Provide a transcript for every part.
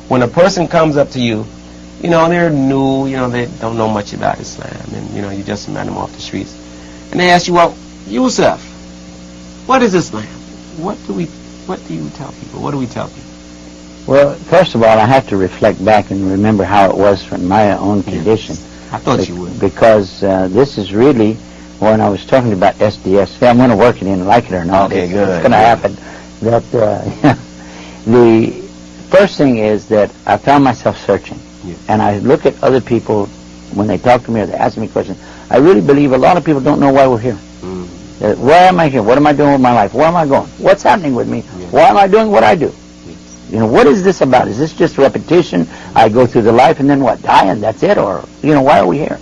when a person comes up to you, they're new, they don't know much about Islam, and, you just met them off the streets, and they ask you, well, Yusuf, what is Islam? What do you tell people? What do we tell people? Well, first of all, I have to reflect back and remember how it was from my own condition. Yes, I thought you would. Because this is really, when I was talking about SDS, I'm going to work it in, like it or not. Okay, good. It's going to happen. That the first thing is that I found myself searching. Yes. And I look at other people when they talk to me or they ask me questions. I really believe a lot of people don't know why we're here. Why am I here? What am I doing with my life? Where am I going? What's happening with me? Yes. Why am I doing what I do? Yes. What is this about? Is this just repetition? I go through the life and then what? Die and that's it? Or, why are we here?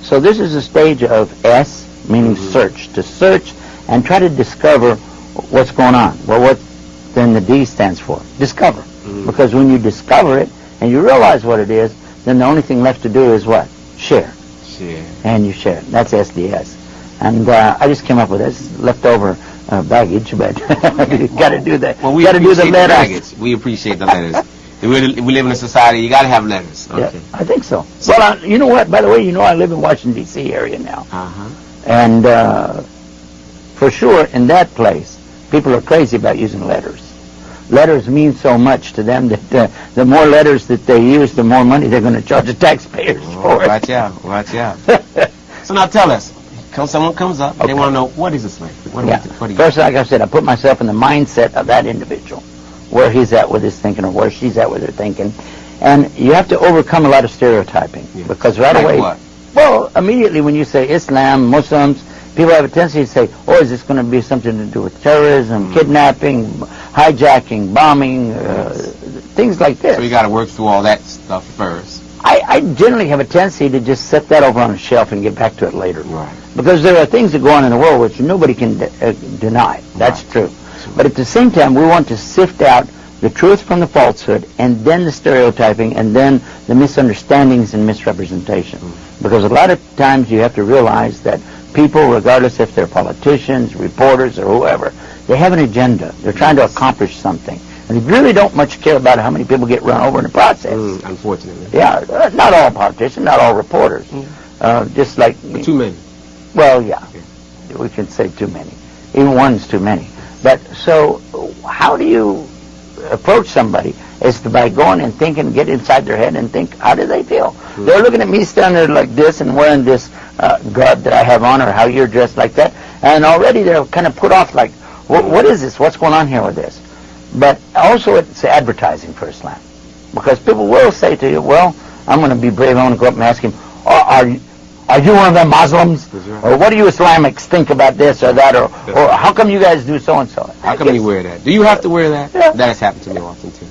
So this is a stage of S, meaning search. To search and try to discover what's going on. Well, what then the D stands for? Discover. Because when you discover it and you realize what it is, then the only thing left to do is what? Share. And you share it. That's SDS. And I just came up with this leftover baggage, but you got to do that. Well, we got to do the letters. We appreciate the letters. We live in a society. You got to have letters. Okay. Yeah, I think so. Well, you know what? By the way, I live in Washington D.C. area now, and for sure in that place, people are crazy about using letters. Letters mean so much to them that the more letters that they use, the more money they're going to charge the taxpayers for it. Watch out. So now tell us. Someone comes up, they want to know, what is Islam? First, like I said, I put myself in the mindset of that individual, where he's at with his thinking or where she's at with her thinking. And you have to overcome a lot of stereotyping. Yes. Because right away, what? Well, immediately when you say Islam, Muslims, people have a tendency to say, oh, is this going to be something to do with terrorism, kidnapping, hijacking, bombing, things like this. So you got to work through all that stuff first. I generally have a tendency to just set that over on a shelf and get back to it later. Right. Because there are things that go on in the world which nobody can deny. That's true. But at the same time, we want to sift out the truth from the falsehood, and then the stereotyping, and then the misunderstandings and misrepresentation. Because a lot of times you have to realize that people, regardless if they're politicians, reporters, or whoever, they have an agenda. They're trying to accomplish something. And they really don't much care about how many people get run over in the process. Unfortunately. Yeah, not all politicians, not all reporters. Just like... But too many. Well, yeah. We can say too many. Even one's too many. But so how do you approach somebody is to by going and thinking, get inside their head and think, how do they feel? They're looking at me standing there like this and wearing this garb that I have on, or how you're dressed like that, and already they're kind of put off like, what is this? What's going on here with this? But also it's advertising for Islam. Because people will say to you, well, I'm going to be brave, I want to go up and ask him, are you one of them Muslims? Or what do you Islamics think about this or that? Or how come you guys do so-and-so? How come you wear that? Do you have to wear that? Yeah. That has happened to me often, too.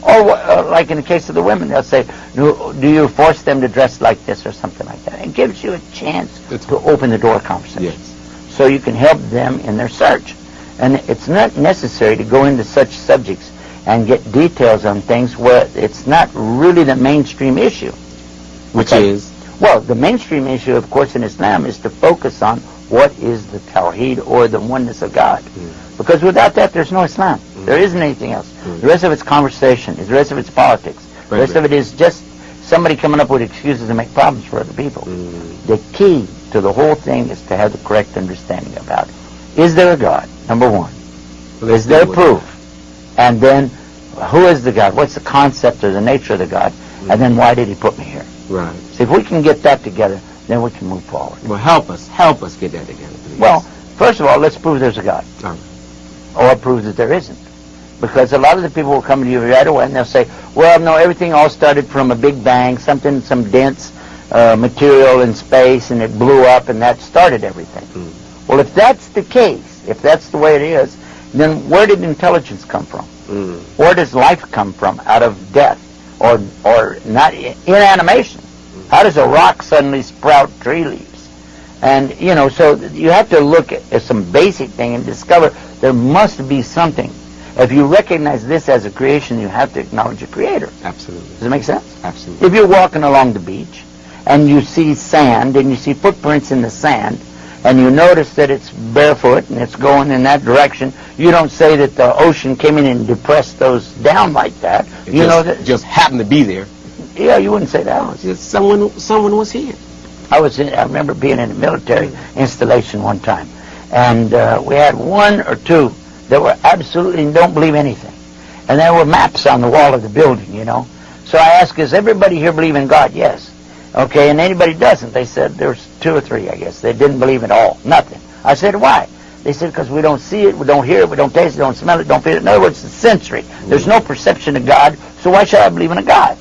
Or like in the case of the women, they'll say, do you force them to dress like this or something like that? It gives you a chance to open the door conversation. Yes. So you can help them in their search. And it's not necessary to go into such subjects and get details on things where it's not really the mainstream issue. Which is? Well, the mainstream issue, of course, in Islam is to focus on what is the Tawheed, or the oneness of God. Because without that, there's no Islam. There isn't anything else. The rest of it's conversation. The rest of it's politics. The rest of it is just somebody coming up with excuses to make problems for other people. The key to the whole thing is to have the correct understanding about it. Is there a God? Number one. Is there proof? And then, who is the God? What's the concept or the nature of the God? And then, why did he put me here? Right. See, if we can get that together, then we can move forward. Well, help us get that together, please. Well, first of all, let's prove there's a God. Or prove that there isn't. Because a lot of the people will come to you right away and they'll say, well, no, everything all started from a big bang, some dense material in space, and it blew up, and that started everything. Well, if that's the case, if that's the way it is, then where did intelligence come from? Where does life come from out of death? Or not inanimation? How does a rock suddenly sprout tree leaves? And, so you have to look at some basic thing and discover there must be something. If you recognize this as a creation, you have to acknowledge a creator. Absolutely. Does it make sense? Absolutely. If you're walking along the beach and you see sand and you see footprints in the sand, and you notice that it's barefoot and it's going in that direction, you don't say that the ocean came in and depressed those down like that. You know that just happened to be there. Yeah, you wouldn't say that. No, it's just someone was here. I remember being in a military installation one time, and we had one or two that were absolutely don't believe anything, and there were maps on the wall of the building, you know. So I asked, "Does everybody here believe in God?" Yes. Okay, and anybody doesn't? They said there's 2 or 3, I guess. They didn't believe at all, nothing. I said, "Why?" They said, "Because we don't see it, we don't hear it, we don't taste it, don't smell it, don't feel it." In other words, it's sensory. There's no perception of God, so why should I believe in a God?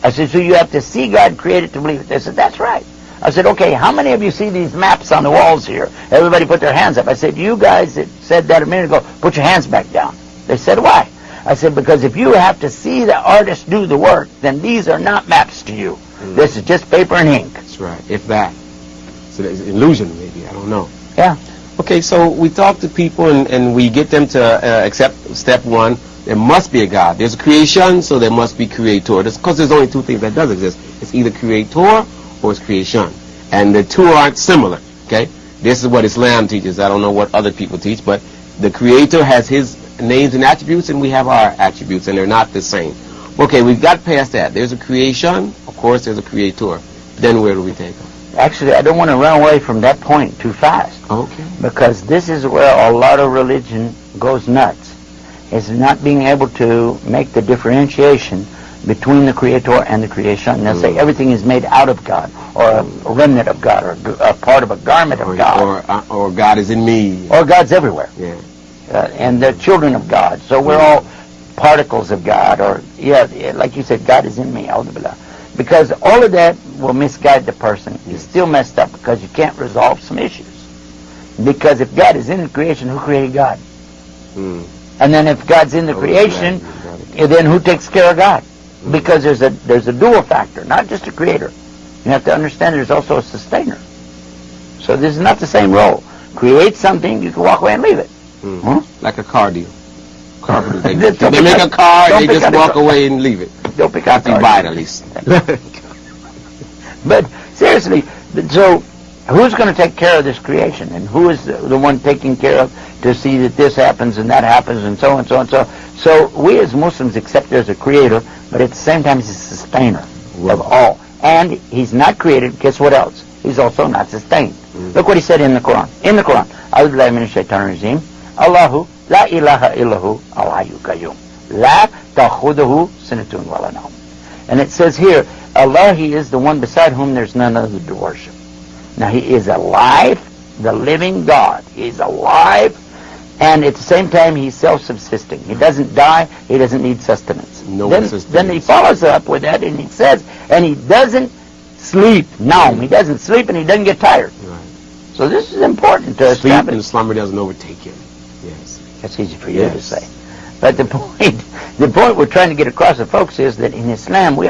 I said, "So you have to see God created to believe it." They said, "That's right." I said, "Okay, how many of you see these maps on the walls here?" Everybody put their hands up. I said, "You guys that said that a minute ago, put your hands back down." They said, "Why?" I said, "Because if you have to see the artist do the work, then these are not maps to you. This is just paper and ink." That's right, if that. So there's an illusion, maybe, I don't know. Yeah. Okay, so we talk to people and we get them to accept step 1. There must be a God. There's a creation, so there must be creator. Because there's only 2 things that does exist. It's either creator or it's creation. And the 2 aren't similar, okay? This is what Islam teaches. I don't know what other people teach, but the creator has his names and attributes, and we have our attributes, and they're not the same. Okay, we've got past that. There's a creation. Of course, there's a creator. Then where do we take them? Actually, I don't want to run away from that point too fast. Okay. Because this is where a lot of religion goes nuts. Is not being able to make the differentiation between the creator and the creation. They'll say everything is made out of God, or a remnant of God, or a part of a garment of God. Or God is in me. Or God's everywhere. Yeah. And they're children of God. So we're all particles of God. Or, like you said, God is in me. Because all of that will misguide the person. You're still messed up because you can't resolve some issues. Because if God is in the creation, who created God? And then if God's in the creation, then who takes care of God? Because there's a dual factor, not just a creator. You have to understand there's also a sustainer. So this is not the same role. Create something, you can walk away and leave it. Like a car deal. They make a car, they just walk away and leave it. Don't pick out the buy it at least. But seriously, so who's going to take care of this creation? And who is the one taking care of to see that this happens and that happens and so and so and so? So we as Muslims accept there's a creator, but at the same time he's a sustainer of all. And he's not created, guess what else? He's also not sustained. Look what he said in the Quran. In the Quran, A'udhu billahi minash shaitanir rajim, Allahu la ilaha illahu al-hayyul qayyum, la ta'khudhuhu sinatun wa la nawm. And it says here, Allah, He is the one beside whom there's none other to worship. Now He is alive, the living God. He's alive, and at the same time He's self-subsisting. He doesn't die, He doesn't need sustenance. Then He follows up with that and He says, and He doesn't sleep. No, He doesn't sleep and He doesn't get tired. Right. So this is important to sleep establish. And slumber doesn't overtake Him. Yes. That's easy for you to say. But the point we're trying to get across to folks is that in Islam we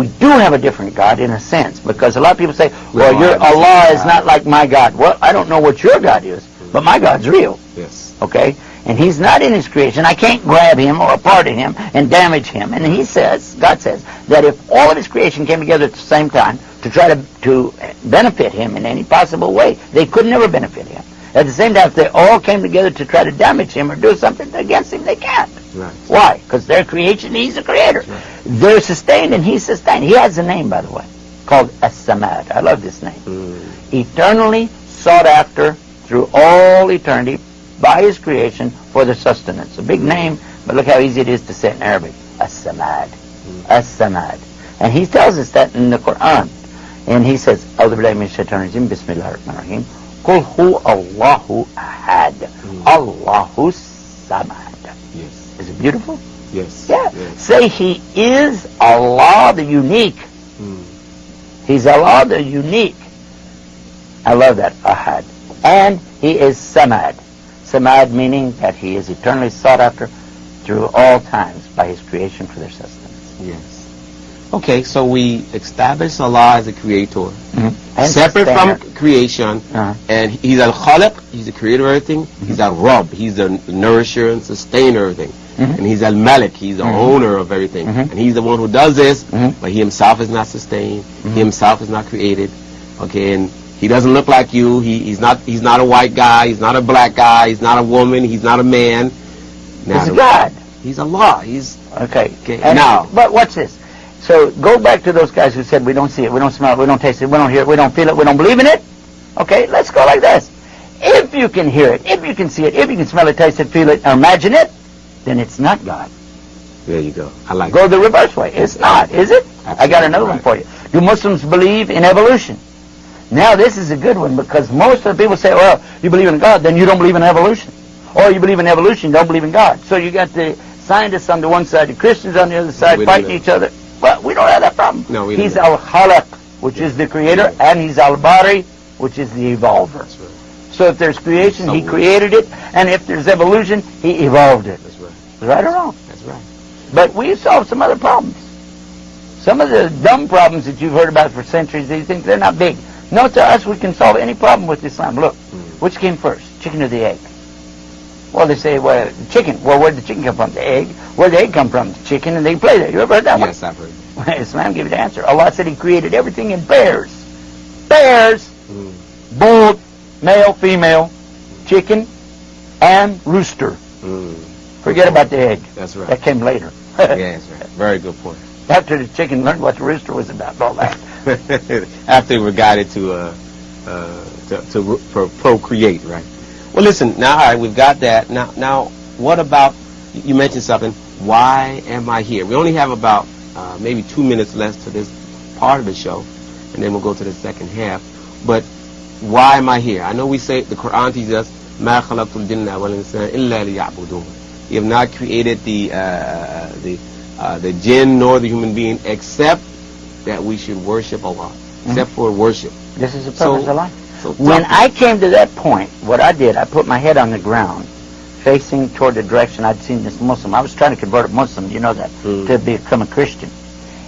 do have a different God in a sense, because a lot of people say, well, your Allah is not like my God. Well, I don't know what your God is, but my God's real. Yes. Okay? And He's not in His creation. I can't grab Him or a part of Him and damage Him. And He says, God says, that if all of His creation came together at the same time to try to benefit Him in any possible way, they could never benefit Him. At the same time, if they all came together to try to damage Him or do something against Him, they can't. Right. Why? Because they're creation, He's the creator. Right. They're sustained and He's sustained. He has a name, by the way, called As-Samad. I love this name. Eternally sought after through all eternity by His creation for the sustenance. A big name, but look how easy it is to say it in Arabic. As-Samad. As-Samad. And He tells us that in the Quran. And He says, A'udhu billahi minash shaitanir rajim, Bismillahir Rahmanir Rahim. Qul hu Allahu ahad, Allahu samad. Yes. Is it beautiful? Yes. Yeah. Yes. Say He is Allah the unique. He's Allah the unique. I love that, ahad. And He is samad. Samad meaning that He is eternally sought after through all times by His creation for their sustenance. Yes. Okay, so we establish Allah as a creator, separate sustainer. from creation, and He's al-Khaliq, He's the creator of everything, He's al-Rabb, He's the nourisher and sustainer of everything, and He's al-Malik, He's the owner of everything, and He's the one who does this, but He Himself is not sustained, He Himself is not created, okay, and He doesn't look like you. He's not a white guy. He's not a black guy. He's not a woman. He's not a man. Now, He's God. He's Allah. He's okay. Now, but watch this. So go back to those guys who said we don't see it, we don't smell it, we don't taste it, we don't hear it, we don't feel it, we don't believe in it. Okay, let's go like this. If you can hear it, if you can see it, if you can smell it, taste it, feel it, or imagine it, then it's not God. There you go. I like Go the reverse way. It's not, is it? Absolutely I got another one for you. Do Muslims believe in evolution? Now this is a good one because most of the people say, well, you believe in God, then you don't believe in evolution. Or you believe in evolution, don't believe in God. So you got the scientists on the one side, the Christians on the other side, fighting each other. Well, we don't have that problem. No, we He's don't. Al-Khalaq, which is the creator, and he's Al-Bari, which is the evolver. That's right. So if there's creation, he created it, and if there's evolution, he evolved it. That's right. Right or wrong? That's right. But we've solved some other problems. Some of the dumb problems that you've heard about for centuries, you think they're not big. No, to us, we can solve any problem with Islam. Look, which came first, chicken or the egg? Well, they say, well, the chicken. Well, where did the chicken come from? The egg. Where did the egg come from? The chicken, and they play there. You ever heard that one? Yes, I've heard. Islam gave you the answer. Allah said He created everything in pairs. Pairs. Bull, male, female, chicken, and rooster. Forget about the egg. That's right. That came later. Yeah, that's right. Very good point. After the chicken learned what the rooster was about and all that. After we were guided to procreate, right? Well, listen. Now, all right, we've got that. Now, what about? You mentioned something. Why am I here? We only have about maybe 2 minutes left to this part of the show, and then we'll go to the second half. But why am I here? I know we say the Quran teaches us, "Ma khalaqtul jinna wal insana illa liya'budun." You have not created the jinn nor the human being except that we should worship Allah, except for worship. This is the purpose of life. So when I came to that point, what I did, I put my head on the ground, facing toward the direction I'd seen this Muslim. I was trying to convert a Muslim, you know that, to become a Christian.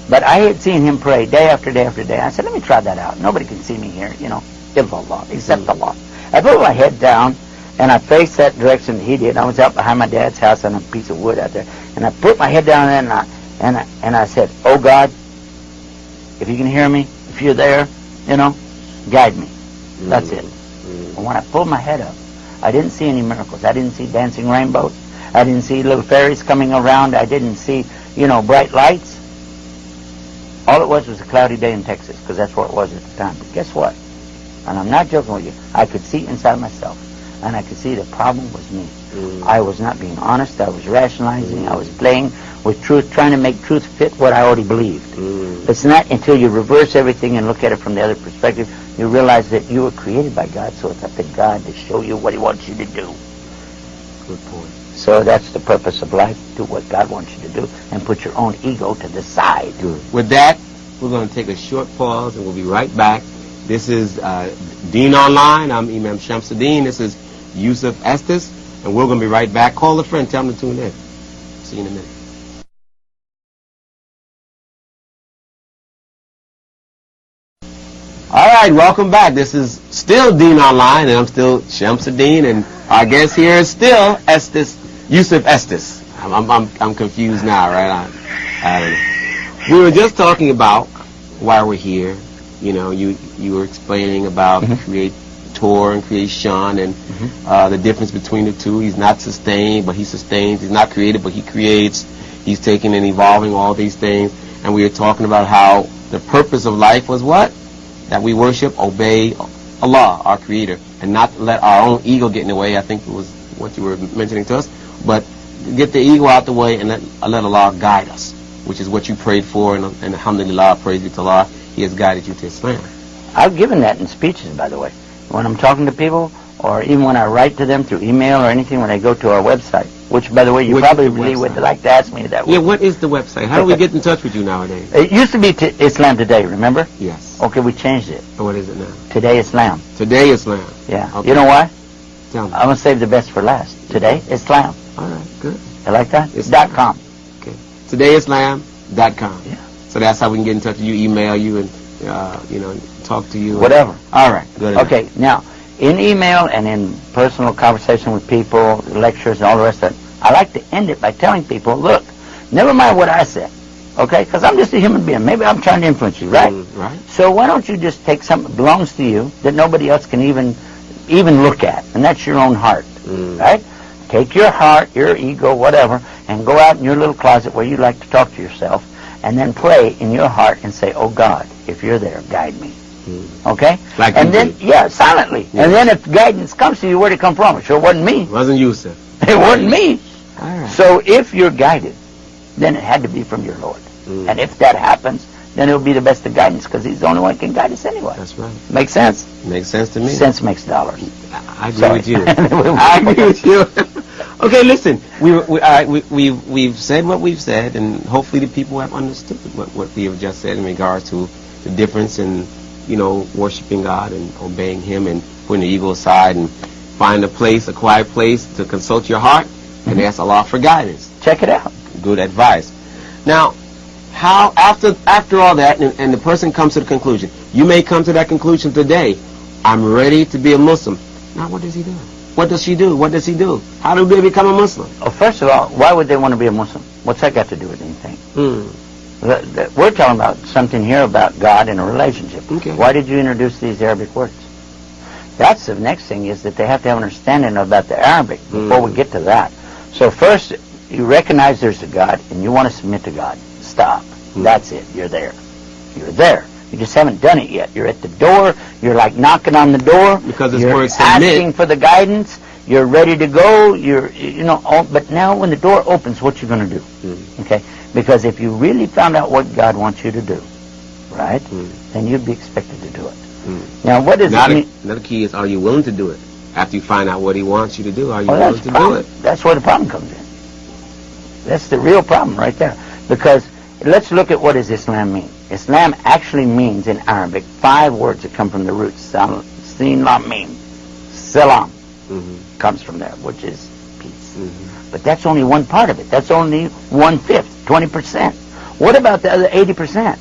But I had seen him pray day after day after day. I said, let me try that out. Nobody can see me here, you know, illallah, except Allah. I put my head down, and I faced that direction that he did. I was out behind my dad's house on a piece of wood out there. And I put my head down there, and I said, oh God, if you can hear me, if you're there, you know, guide me. That's it. And when I pulled my head up, I didn't see any miracles. I didn't see dancing rainbows. I didn't see little fairies coming around. I didn't see, you know, bright lights. All it was a cloudy day in Texas, because that's where it was at the time. But guess what? And I'm not joking with you. I could see inside myself, and I could see the problem was me. I was not being honest. I was rationalizing. I was playing with truth, trying to make truth fit what I already believed. It's not until you reverse everything and look at it from the other perspective, you realize that you were created by God, so it's up to God to show you what He wants you to do. Good point. So that's the purpose of life. Do what God wants you to do and put your own ego to the side. Good. With that, we're going to take a short pause, and we'll be right back. This is Deen Online. I'm Imam Shamsuddin. This is Yusuf Estes, and we're going to be right back. Call a friend. Tell them to tune in. See you in a minute. All right, welcome back. This is still Deen Online, and I'm still Shamsuddin, and our guest here is still Estes, Yusuf Estes. I'm confused now, right? I don't know. We were just talking about why we're here. You know, you were explaining about creator and creation and the difference between the two. He's not sustained, but he sustains. He's not created, but he creates. He's taking and evolving all these things. And we were talking about how the purpose of life was what? That we worship, obey Allah, our creator, and not let our own ego get in the way. I think it was what you were mentioning to us. But get the ego out the way and let Allah guide us, which is what you prayed for. And alhamdulillah, praise be to Allah, He has guided you to Islam. I've given that in speeches, by the way. When I'm talking to people, or even when I write to them through email or anything, when they go to our website, which, by the way, you probably really would like to ask me that. Yeah, what is the website? How do we get in touch with you nowadays? It used to be Islam Today, remember? Yes. Okay, we changed it. What is it now? Today Islam. Today Islam. Yeah. Okay. You know why? Tell me. I'm going to save the best for last. Today Islam. All right, good. You like that? It's .com. Okay. TodayIslam.com. Yeah. So that's how we can get in touch with you, email you, and talk to you. Whatever. All right. Good. Okay. Now, in email and in personal conversation with people, lectures and all the rest of it, I like to end it by telling people, look, never mind what I said. Okay? Because I'm just a human being. Maybe I'm trying to influence you, right? Right. So why don't you just take something that belongs to you that nobody else can even look at, and that's your own heart, right? Take your heart, your ego, whatever, and go out in your little closet where you like to talk to yourself, and then pray in your heart and say, "Oh God, if you're there, guide me." Okay? Like and then, did. silently. Yeah. And then if guidance comes to you, where'd it come from? It sure wasn't me. It wasn't you, sir. It wasn't me. All right. So if you're guided, then it had to be from your Lord. And if that happens, then it'll be the best of guidance, because He's the only one who can guide us anyway. That's right. Makes sense? Makes sense to me. Sense makes dollars. I agree with you. I agree with you. Okay, listen. We've said what we've said, and hopefully the people have understood what we have just said in regards to the difference in, worshiping God and obeying Him and putting the ego aside and find a quiet place to consult your heart and ask Allah for guidance. Check it out. Good advice. Now, how after all that, and the person comes to the conclusion, you may come to that conclusion today, I'm ready to be a Muslim. Now, what does he do? What does she do? What does he do? How do they become a Muslim? Well, first of all, why would they want to be a Muslim? What's that got to do with anything? We're talking about something here about God and a relationship. Okay. Why did you introduce these Arabic words? That's the next thing, is that they have to have an understanding about the Arabic before we get to that. So first, you recognize there's a God, and you want to submit to God. Stop. That's it. You're there. You're there. You just haven't done it yet. You're at the door. You're like knocking on the door. Because it's you're word submit. asking for the guidance. You're ready to go. But now when the door opens, what you going to do? Okay? Because if you really found out what God wants you to do, right, then you'd be expected to do it. Now, what does it mean? Another key is, are you willing to do it? After you find out what He wants you to do, are you willing to do it? That's where the problem comes in. That's the real problem right there. Because let's look at what does Islam mean. Islam actually means in Arabic 5 words that come from the root. Sin, lam, mim. Salam comes from there, which is peace. But that's only one part of it. That's only 1/5, 20%. What about the other 80%?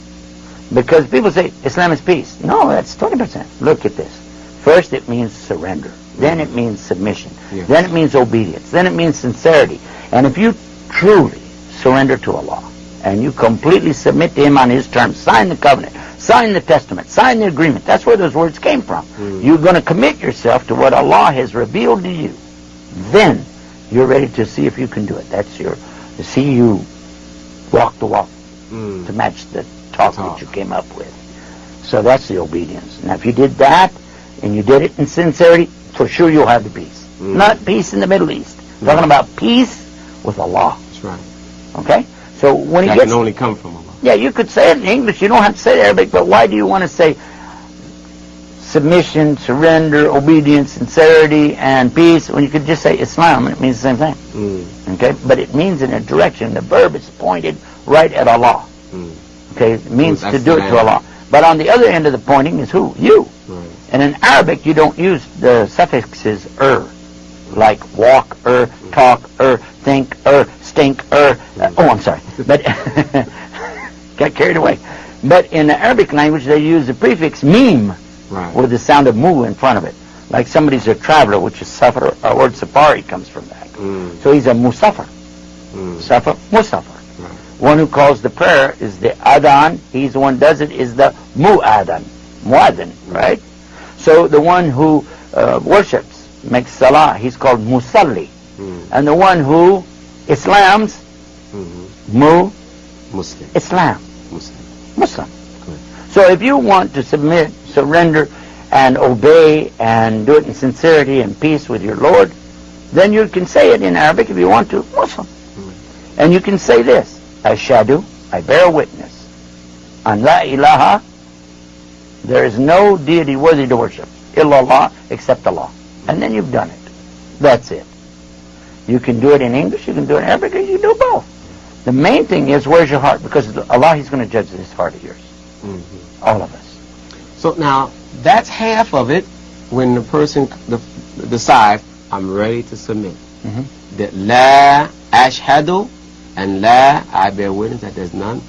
Because people say Islam is peace. No, that's 20%. Look at this. First it means surrender. Then it means submission. Yes. Then it means obedience. Then it means sincerity. And if you truly surrender to Allah, and you completely submit to Him on His terms, sign the covenant, sign the testament, sign the agreement. That's where those words came from. You're going to commit yourself to what Allah has revealed to you. Then you're ready to see if you can do it. That's to see you walk the walk to match the talk that you came up with. So that's the obedience. Now, if you did that, and you did it in sincerity, for sure you'll have the peace. Not peace in the Middle East. Talking about peace with Allah. That's right. Okay? So when that can only come from Allah. Yeah, you could say it in English. You don't have to say it in Arabic. But why do you want to say submission, surrender, obedience, sincerity, and peace when you could just say Islam and it means the same thing? Okay? But it means in a direction. The verb is pointed right at Allah. Okay? It means to do it to Allah. But on the other end of the pointing is who? You. Right. And in Arabic, you don't use the suffixes like walk, talk, think, stink, I'm sorry. But got carried away. But in the Arabic language, they use the prefix mim with the sound of mu in front of it. Like somebody's a traveler, which is safar. Our word safari comes from that. So he's a musafir. Safar, musafir. One who calls the prayer is the adhan. He's the one who does it is the mu'adhan. Mu'adhan, right? So the one who worships, makes salah, he's called musalli. And the one who Islams, Muslim. Islam. Muslim. Good. So if you want to submit, surrender, and obey, and do it in sincerity and peace with your Lord, then you can say it in Arabic if you want to, Muslim. And you can say this, Ashhadu, I bear witness, an la ilaha, there is no deity worthy to worship, illallah, except Allah. And then you've done it. That's it. You can do it in English, you can do it in Arabic, or you can do both. The main thing is, where's your heart? Because Allah, He's going to judge this heart of yours. All of us. So now, that's half of it when the person decides, I'm ready to submit. That la ashhadu and la, I bear witness that there's none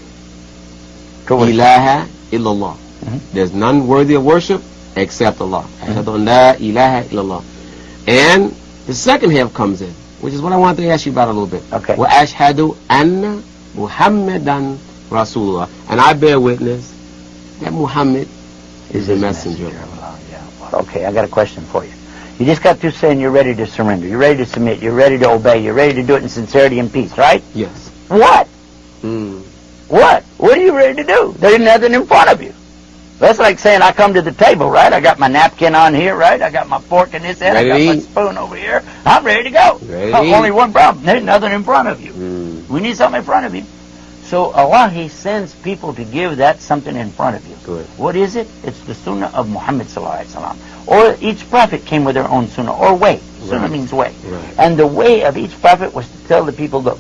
ilaha illallah. There's none worthy of worship except Allah. Ashhadu an la ilaha illallah. And the second half comes in, which is what I wanted to ask you about a little bit. Okay. Wa ashhadu anna Muhammadan Rasulullah. And I bear witness that Muhammad is the messenger. Okay, I got a question for you. You just got through saying you're ready to surrender, you're ready to submit, you're ready to obey, you're ready to do it in sincerity and peace, right? Yes. What? What? What are you ready to do? There's nothing in front of you. That's like saying I come to the table, right? I got my napkin on here, right? I got my fork in this end, I got my spoon over here. I'm ready to go. Only one problem. There's nothing in front of you. We need something in front of you. So Allah, He sends people to give that something in front of you. Good. What is it? It's the Sunnah of Muhammad sallallahu alaihi wasallam. Or each prophet came with their own Sunnah, or way. Sunnah means way. And the way of each prophet was to tell the people, look,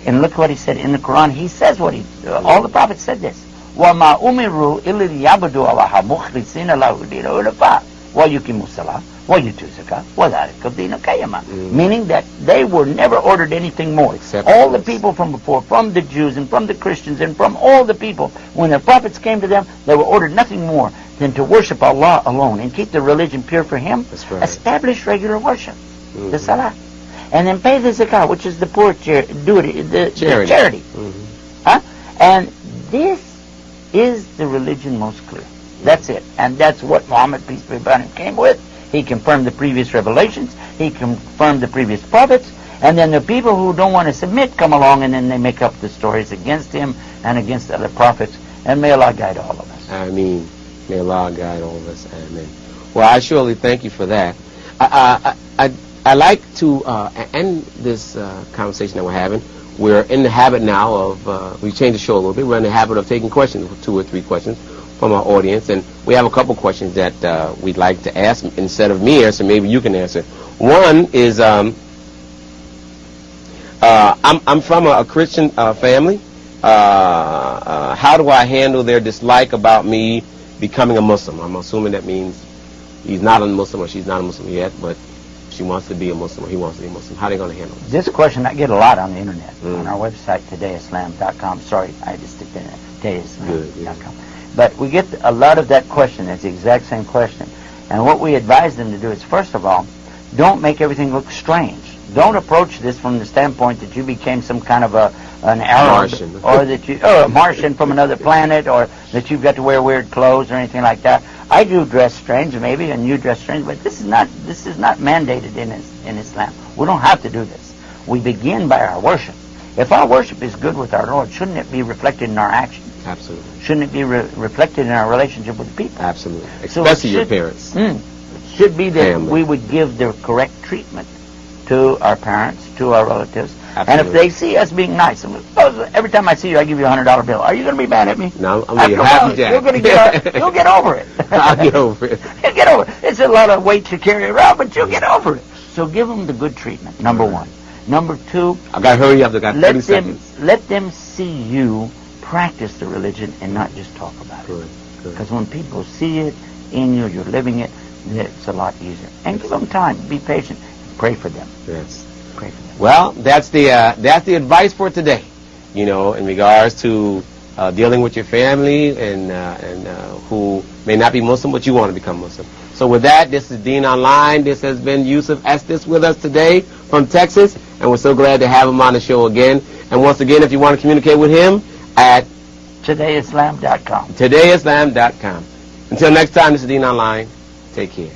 and look what he said in the Quran. He says what all the prophets said this. وَمَا أُمِرُوا إِلَّا لِيَعْبُدُوا اللَّهَ مُخْلِصِينَ لَهُ الدِّينَ حُنَفَاءَ وَيُقِيمُوا الصَّلَاةَ وَيُؤْتُوا الزَّكَاةَ وَذَلِكَ الدِّينُ الْقَيِّمُ. Meaning that they were never ordered anything more. All the people from before, from the Jews and from the Christians and from all the people, when the prophets came to them, they were ordered nothing more than to worship Allah alone and keep the religion pure for Him. Establish regular worship, the salah, and then pay the zakah, which is the poor the charity. And this is the religion most clear. That's it. And that's what Muhammad, peace be upon him, came with. He confirmed the previous revelations. He confirmed the previous prophets. And then the people who don't want to submit come along, and then they make up the stories against him and against other prophets. And may Allah guide all of us. Ameen. May Allah guide all of us. Amen. Well, I surely thank you for that. I like to end this conversation that we're having. We're in the habit now of, we changed the show a little bit, we're in the habit of taking questions, 2 or 3 questions from our audience, and we have a couple questions that we'd like to ask. Instead of me answering, maybe you can answer. One is, I'm from a Christian family. How do I handle their dislike about me becoming a Muslim? I'm assuming that means he's not a Muslim or she's not a Muslim yet, but she wants to be a Muslim or he wants to be a Muslim. How are they going to handle this? This question I get a lot on the internet, on our website, todayislam.com. Sorry, I just stick in todayislam.com. But we get a lot of that question. It's the exact same question. And what we advise them to do is, first of all, don't make everything look strange. Don't approach this from the standpoint that you became some kind of an Arab, Martian. Or that a Martian from another planet, or that you've got to wear weird clothes or anything like that. I do dress strange, maybe, and you dress strange, but this is not mandated in Islam. We don't have to do this. We begin by our worship. If our worship is good with our Lord, shouldn't it be reflected in our actions? Absolutely. Shouldn't it be reflected in our relationship with people? Absolutely. Especially your parents. Should be that we would give the correct treatment to our parents, to our relatives. Absolutely. And if they see us being nice, every time I see you, I give you $100 bill. Are you going to be mad at me? No, I'm going to be happy, Jack. You'll get over it. I'll get over it. You'll get over it. It's a lot of weight to carry around, but you'll get over it. So give them the good treatment, number one. Number two, I've got to hurry up. I've got 30 seconds. Let them see you practice the religion and not just talk about it. Because when people see it in you, you're living it, it's a lot easier. And give them time. Be patient. Pray for them. Yes. Pray for them. Well, that's the advice for today. You know, in regards to dealing with your family and who may not be Muslim, but you want to become Muslim. So with that, this is Dean Online. This has been Yusuf Estes with us today from Texas, and we're so glad to have him on the show again. And once again, if you want to communicate with him, at todayislam.com. todayislam.com. Until next time, this is Dean Online. Take care.